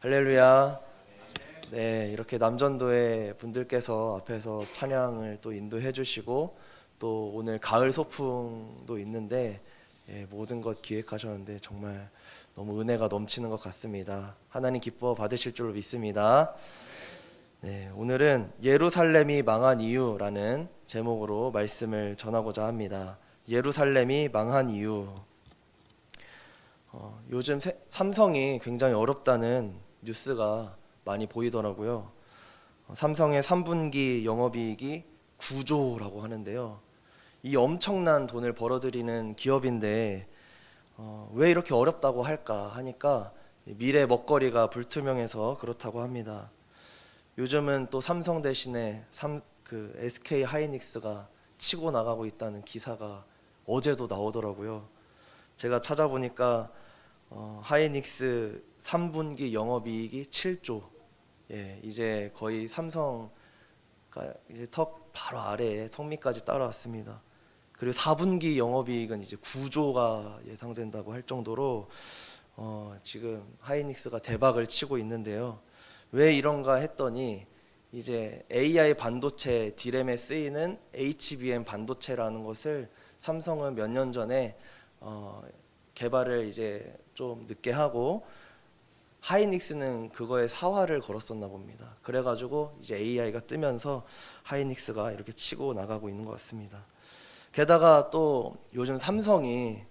할렐루야. 네, 이렇게 남전도의 분들께서 앞에서 찬양을 또 인도해 주시고 또 오늘 가을 소풍도 있는데 모든 것 기획하셨는데 정말 너무 은혜가 넘치는 것 같습니다. 하나님 기뻐 받으실 줄로 믿습니다. 네, 오늘은 예루살렘이 망한 이유라는 제목으로 말씀을 전하고자 합니다. 예루살렘이 망한 이유. 요즘 삼성이 굉장히 어렵다는 뉴스가 많이 보이더라고요. 삼성의 3분기 영업이익이 9조라고 하는데요. 이 엄청난 돈을 벌어들이는 기업인데 왜 이렇게 어렵다고 할까 하니까 미래 먹거리가 불투명해서 그렇다고 합니다. 요즘은 또 삼성 대신에 SK 하이닉스가 치고 나가고 있다는 기사가 어제도 나오더라고요. 제가 찾아보니까 하이닉스 3분기 영업이익이 7조. 이제 거의 삼성가 이제 턱 바로 아래에 턱 밑까지 따라왔습니다. 그리고 4분기 영업이익은 이제 9조가 예상된다고 할 정도로 지금 하이닉스가 대박을 치고 있는데요. 왜 이런가 했더니 이제 AI 반도체 D램에 쓰이는 HBM 반도체라는 것을 삼성은 몇 년 전에 개발을 이제 좀 늦게 하고 하이닉스는 그거에 사활을 걸었었나 봅니다. 그래가지고 이제 AI가 뜨면서 하이닉스가 이렇게 치고 나가고 있는 것 같습니다. 게다가 또 요즘 삼성이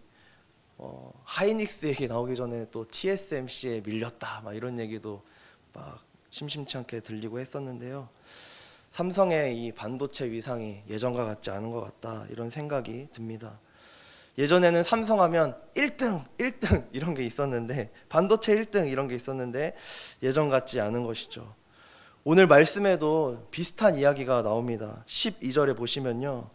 하이닉스 얘기 나오기 전에 또 TSMC에 밀렸다 막 이런 얘기도 막 심심치 않게 들리고 했었는데요. 삼성의 이 반도체 위상이 예전과 같지 않은 것 같다 이런 생각이 듭니다. 예전에는 삼성하면 1등, 1등 이런 게 있었는데 반도체 1등 이런 게 있었는데 예전 같지 않은 것이죠. 오늘 말씀에도 비슷한 이야기가 나옵니다. 12절에 보시면요.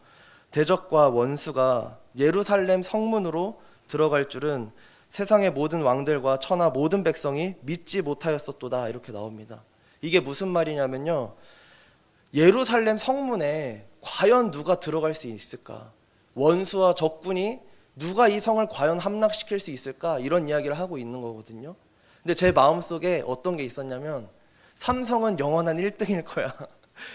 대적과 원수가 예루살렘 성문으로 들어갈 줄은 세상의 모든 왕들과 천하 모든 백성이 믿지 못하였었도다 이렇게 나옵니다. 이게 무슨 말이냐면요. 예루살렘 성문에 과연 누가 들어갈 수 있을까? 원수와 적군이 누가 이 성을 과연 함락시킬 수 있을까? 이런 이야기를 하고 있는 거거든요. 근데 제 마음속에 어떤 게 있었냐면 삼성은 영원한 1등일 거야.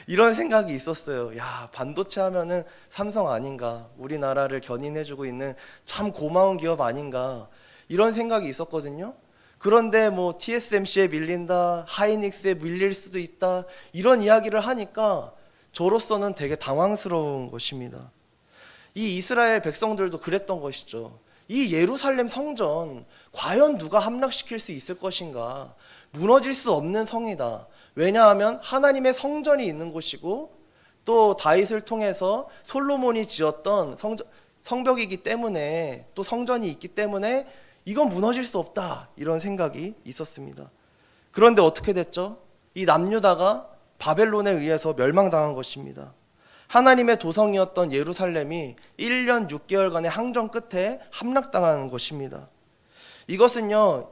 이런 생각이 있었어요. 야, 반도체 하면은 삼성 아닌가? 우리나라를 견인해주고 있는 참 고마운 기업 아닌가? 이런 생각이 있었거든요. 그런데 뭐 TSMC에 밀린다, 하이닉스에 밀릴 수도 있다 이런 이야기를 하니까 저로서는 되게 당황스러운 것입니다. 이 이스라엘 백성들도 그랬던 것이죠. 이 예루살렘 성전 과연 누가 함락시킬 수 있을 것인가? 무너질 수 없는 성이다. 왜냐하면 하나님의 성전이 있는 곳이고 또 다윗을 통해서 솔로몬이 지었던 성벽이기 때문에 또 성전이 있기 때문에 이건 무너질 수 없다. 이런 생각이 있었습니다. 그런데 어떻게 됐죠? 이 남유다가 바벨론에 의해서 멸망당한 것입니다. 하나님의 도성이었던 예루살렘이 1년 6개월간의 항전 끝에 함락당하는 것입니다. 이것은요,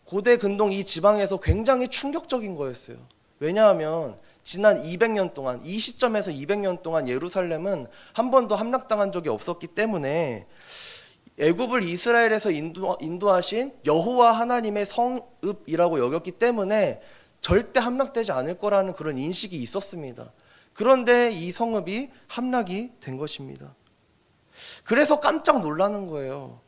고대 근동 이 지방에서 굉장히 충격적인 거였어요. 왜냐하면 지난 200년 동안, 이 시점에서 200년 동안 예루살렘은 한 번도 함락당한 적이 없었기 때문에 애굽을 이스라엘에서 인도하신 여호와 하나님의 성읍이라고 여겼기 때문에 절대 함락되지 않을 거라는 그런 인식이 있었습니다. 그런데 이 성읍이 함락이 된 것입니다. 그래서 깜짝 놀라는 거예요.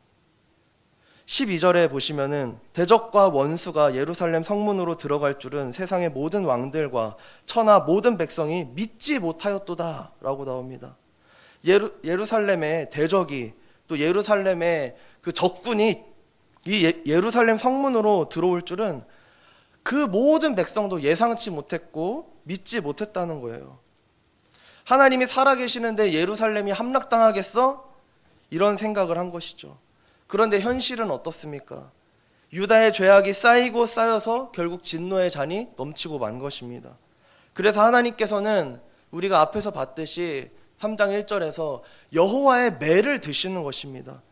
12절에 보시면은 대적과 원수가 예루살렘 성문으로 들어갈 줄은 세상의 모든 왕들과 천하 모든 백성이 믿지 못하였도다 라고 나옵니다. 예루살렘의 대적이 또 예루살렘의 그 적군이 이 예루살렘 성문으로 들어올 줄은 그 모든 백성도 예상치 못했고 믿지 못했다는 거예요. 하나님이 살아계시는데 예루살렘이 함락당하겠어? 이런 생각을 한 것이죠. 그런데 현실은 어떻습니까? 유다의 죄악이 쌓이고 쌓여서 결국 진노의 잔이 넘치고 만 것입니다. 그래서 하나님께서는 우리가 앞에서 봤듯이 3장 1절에서 여호와의 매를 드시는 것입니다.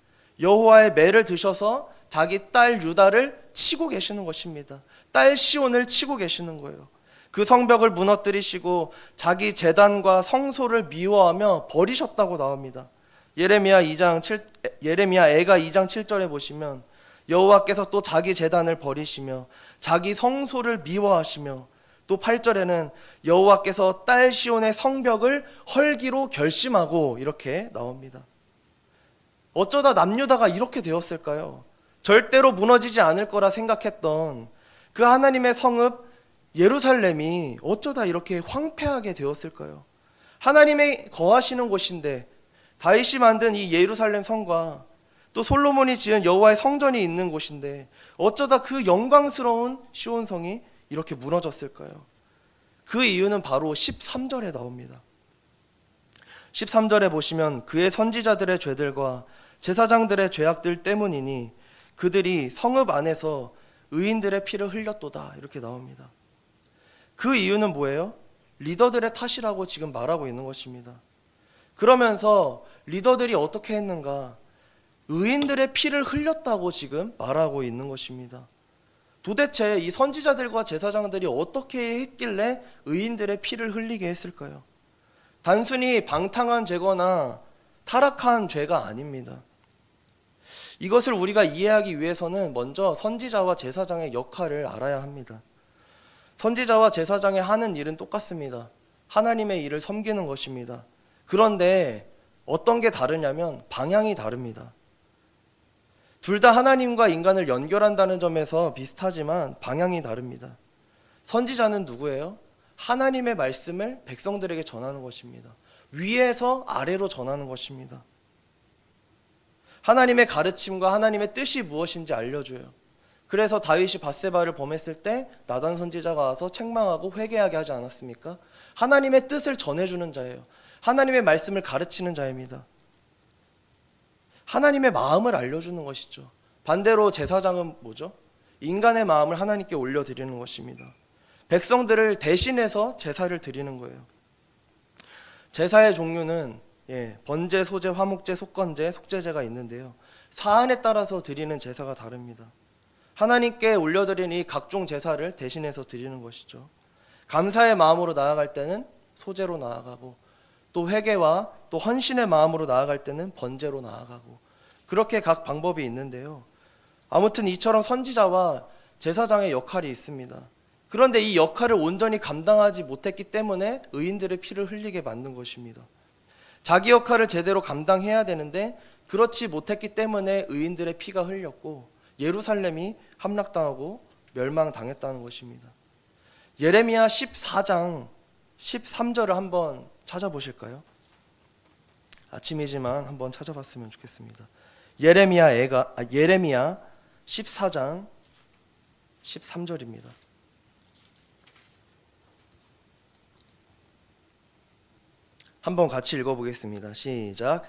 여호와의 매를 드셔서 자기 딸 유다를 치고 계시는 것입니다. 딸 시온을 치고 계시는 거예요. 그 성벽을 무너뜨리시고 자기 제단과 성소를 미워하며 버리셨다고 나옵니다. 예레미야 애가 2장 7절에 보시면 여호와께서 또 자기 제단을 버리시며 자기 성소를 미워하시며, 또 8절에는 여호와께서 딸 시온의 성벽을 헐기로 결심하고 이렇게 나옵니다. 어쩌다 남유다가 이렇게 되었을까요? 절대로 무너지지 않을 거라 생각했던 그 하나님의 성읍 예루살렘이 어쩌다 이렇게 황폐하게 되었을까요? 하나님의 거하시는 곳인데, 다윗이 만든 이 예루살렘 성과 또 솔로몬이 지은 여호와의 성전이 있는 곳인데 어쩌다 그 영광스러운 시온성이 이렇게 무너졌을까요? 그 이유는 바로 13절에 나옵니다. 13절에 보시면 그의 선지자들의 죄들과 제사장들의 죄악들 때문이니 그들이 성읍 안에서 의인들의 피를 흘렸도다, 이렇게 나옵니다. 그 이유는 뭐예요? 리더들의 탓이라고 지금 말하고 있는 것입니다. 그러면서 리더들이 어떻게 했는가? 의인들의 피를 흘렸다고 지금 말하고 있는 것입니다. 도대체 이 선지자들과 제사장들이 어떻게 했길래 의인들의 피를 흘리게 했을까요? 단순히 방탕한 죄거나 타락한 죄가 아닙니다. 이것을 우리가 이해하기 위해서는 먼저 선지자와 제사장의 역할을 알아야 합니다. 선지자와 제사장의 하는 일은 똑같습니다. 하나님의 일을 섬기는 것입니다. 그런데 어떤 게 다르냐면 방향이 다릅니다. 둘 다 하나님과 인간을 연결한다는 점에서 비슷하지만 방향이 다릅니다. 선지자는 누구예요? 하나님의 말씀을 백성들에게 전하는 것입니다. 위에서 아래로 전하는 것입니다. 하나님의 가르침과 하나님의 뜻이 무엇인지 알려줘요. 그래서 다윗이 밧세바를 범했을 때 나단 선지자가 와서 책망하고 회개하게 하지 않았습니까? 하나님의 뜻을 전해주는 자예요. 하나님의 말씀을 가르치는 자입니다. 하나님의 마음을 알려주는 것이죠. 반대로 제사장은 뭐죠? 인간의 마음을 하나님께 올려드리는 것입니다. 백성들을 대신해서 제사를 드리는 거예요. 제사의 종류는 번제, 소제, 화목제, 속건제, 속죄제가 있는데요. 사안에 따라서 드리는 제사가 다릅니다. 하나님께 올려드린 이 각종 제사를 대신해서 드리는 것이죠. 감사의 마음으로 나아갈 때는 소제로 나아가고, 또 회개와 또 헌신의 마음으로 나아갈 때는 번제로 나아가고, 그렇게 각 방법이 있는데요. 아무튼 이처럼 선지자와 제사장의 역할이 있습니다. 그런데 이 역할을 온전히 감당하지 못했기 때문에 의인들의 피를 흘리게 만든 것입니다. 자기 역할을 제대로 감당해야 되는데 그렇지 못했기 때문에 의인들의 피가 흘렸고 예루살렘이 함락당하고 멸망당했다는 것입니다. 예레미야 14장 13절을 한번 찾아보실까요? 아침이지만 한번 찾아봤으면 좋겠습니다. 예레미야 14장 13절입니다. 한번 같이 읽어보겠습니다. 시작.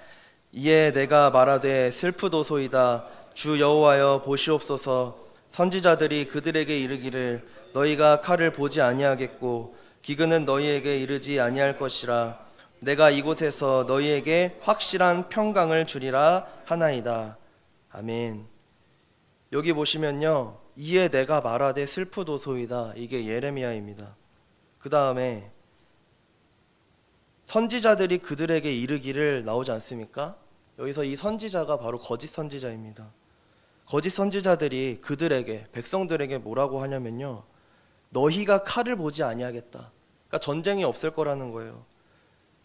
이에 내가 말하되 슬프도소이다. 주 여호와여 보시옵소서. 선지자들이 그들에게 이르기를 너희가 칼을 보지 아니하겠고 기근은 너희에게 이르지 아니할 것이라. 내가 이곳에서 너희에게 확실한 평강을 주리라 하나이다. 아멘. 여기 보시면요, 이에 내가 말하되 슬프도소이다, 이게 예레미야입니다. 그 다음에 선지자들이 그들에게 이르기를 나오지 않습니까? 여기서 이 선지자가 바로 거짓 선지자입니다. 거짓 선지자들이 그들에게, 백성들에게 뭐라고 하냐면요, 너희가 칼을 보지 아니하겠다. 그러니까 전쟁이 없을 거라는 거예요.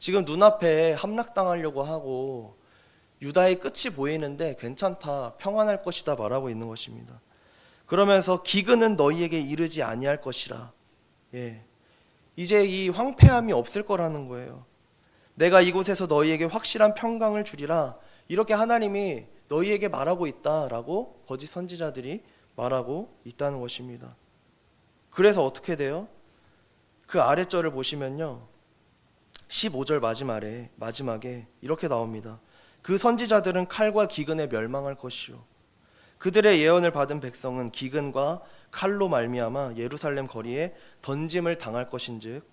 지금 눈앞에 함락당하려고 하고 유다의 끝이 보이는데 괜찮다, 평안할 것이다 말하고 있는 것입니다. 그러면서 기근은 너희에게 이르지 아니할 것이라. 이제 이 황폐함이 없을 거라는 거예요. 내가 이곳에서 너희에게 확실한 평강을 주리라. 이렇게 하나님이 너희에게 말하고 있다라고 거짓 선지자들이 말하고 있다는 것입니다. 그래서 어떻게 돼요? 그 아랫절을 보시면요, 15절 마지막에 이렇게 나옵니다. 그 선지자들은 칼과 기근에 멸망할 것이요 그들의 예언을 받은 백성은 기근과 칼로 말미암아 예루살렘 거리에 던짐을 당할 것인즉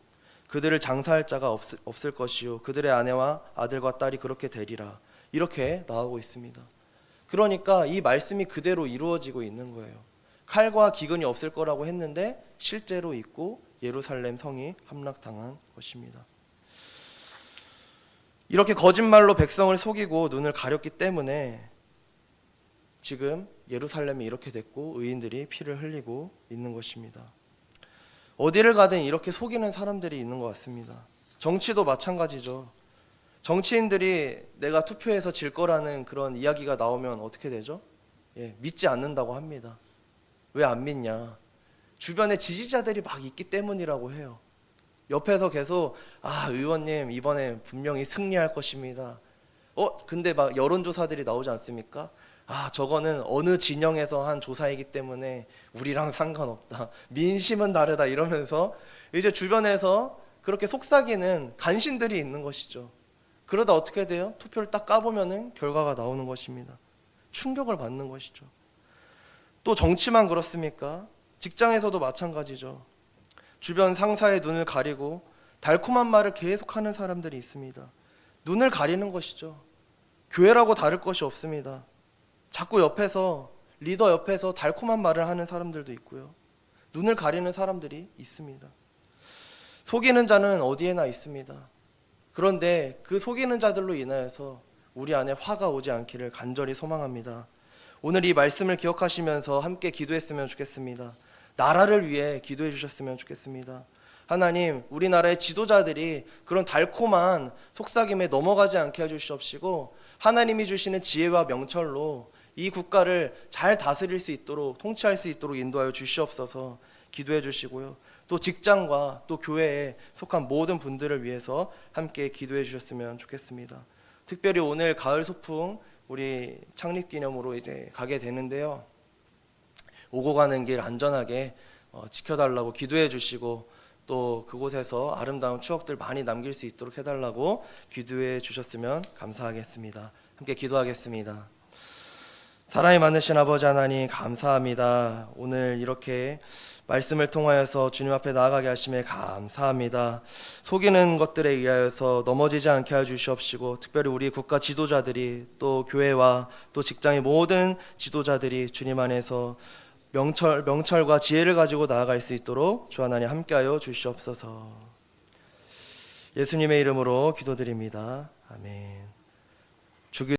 그들을 장사할 자가 없을 것이요 그들의 아내와 아들과 딸이 그렇게 되리라. 이렇게 나오고 있습니다. 그러니까 이 말씀이 그대로 이루어지고 있는 거예요. 칼과 기근이 없을 거라고 했는데 실제로 있고 예루살렘 성이 함락당한 것입니다. 이렇게 거짓말로 백성을 속이고 눈을 가렸기 때문에 지금 예루살렘이 이렇게 됐고 의인들이 피를 흘리고 있는 것입니다. 어디를 가든 이렇게 속이는 사람들이 있는 것 같습니다. 정치도 마찬가지죠. 정치인들이 내가 투표해서 질 거라는 그런 이야기가 나오면 어떻게 되죠? 믿지 않는다고 합니다. 왜 안 믿냐? 주변에 지지자들이 막 있기 때문이라고 해요. 옆에서 계속 의원님 이번에 분명히 승리할 것입니다. 근데 막 여론조사들이 나오지 않습니까? 저거는 어느 진영에서 한 조사이기 때문에 우리랑 상관없다. 민심은 다르다 이러면서 이제 주변에서 그렇게 속삭이는 간신들이 있는 것이죠. 그러다 어떻게 돼요? 투표를 딱 까보면은 결과가 나오는 것입니다. 충격을 받는 것이죠. 또 정치만 그렇습니까? 직장에서도 마찬가지죠. 주변 상사의 눈을 가리고 달콤한 말을 계속하는 사람들이 있습니다. 눈을 가리는 것이죠. 교회라고 다를 것이 없습니다. 자꾸 옆에서 리더 옆에서 달콤한 말을 하는 사람들도 있고요. 눈을 가리는 사람들이 있습니다. 속이는 자는 어디에나 있습니다. 그런데 그 속이는 자들로 인하여서 우리 안에 화가 오지 않기를 간절히 소망합니다. 오늘 이 말씀을 기억하시면서 함께 기도했으면 좋겠습니다. 나라를 위해 기도해 주셨으면 좋겠습니다. 하나님, 우리나라의 지도자들이 그런 달콤한 속삭임에 넘어가지 않게 해주시옵시고 하나님이 주시는 지혜와 명철로 이 국가를 잘 다스릴 수 있도록, 통치할 수 있도록 인도하여 주시옵소서. 기도해 주시고요. 또 직장과 또 교회에 속한 모든 분들을 위해서 함께 기도해 주셨으면 좋겠습니다. 특별히 오늘 가을 소풍 우리 창립기념으로 이제 가게 되는데요. 오고 가는 길 안전하게 지켜달라고 기도해 주시고 또 그곳에서 아름다운 추억들 많이 남길 수 있도록 해달라고 기도해 주셨으면 감사하겠습니다. 함께 기도하겠습니다. 사랑이 많으신 아버지 하나님 감사합니다. 오늘 이렇게 말씀을 통하여서 주님 앞에 나아가게 하심에 감사합니다. 속이는 것들에 의하여서 넘어지지 않게 해 주시옵시고 특별히 우리 국가 지도자들이 또 교회와 또 직장의 모든 지도자들이 주님 안에서 명철과 지혜를 가지고 나아갈 수 있도록 주 하나님 함께하여 주시옵소서. 예수님의 이름으로 기도드립니다. 아멘.